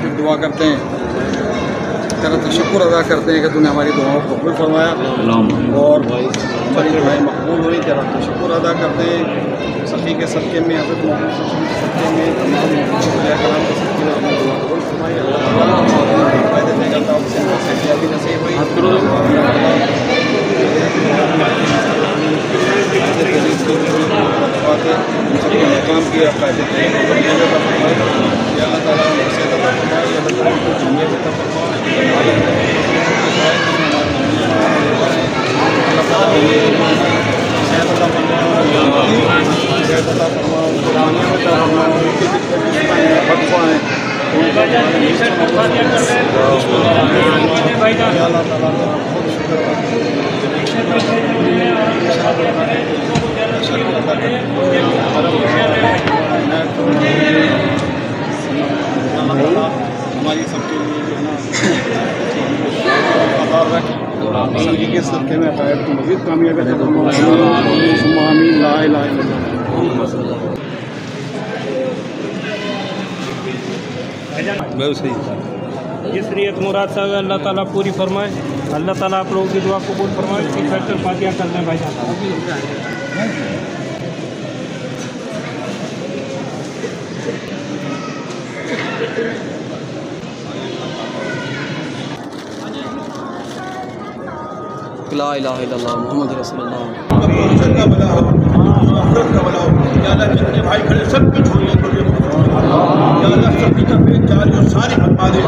फिर दुआ करते हैं, तेरा तशक्कुर अदा करते हैं कि तूने हमारी दुआओं को कबूल फरमाया और हमारी दुआएं मकबूल हुई। तेरा तशक्कुर अदा करते हैं सफ़ी के सदक़े में, हज़रत मोहम्मद सल्लल्लाहु अलैहि वसल्लम के सदक़े में, तमाम कराम के सदक़े में अपनी दुआ कबूल फरमाई। फ़ायदे देगा तो सेहतियाबी नसीब हुई। काम किया फ़ायदे अल्लाह ताला से हमारी सबके लिए जो है ना आधार रखें सभी के सदक़े में शायद तो मज़ीद कामयाबी जिस नीयत मुराद साहब अल्लाह ताला पूरी फरमाए। अल्लाह ताला आप लोगों की दुआ कबूल फरमाए। एक फैक्टर फातिहा कर दें भाई साहब। ला इलाहा इल्लल्लाह मुहम्मद रसूलुल्लाह। भाई खड़े सब कुछ हो सारी बता दे।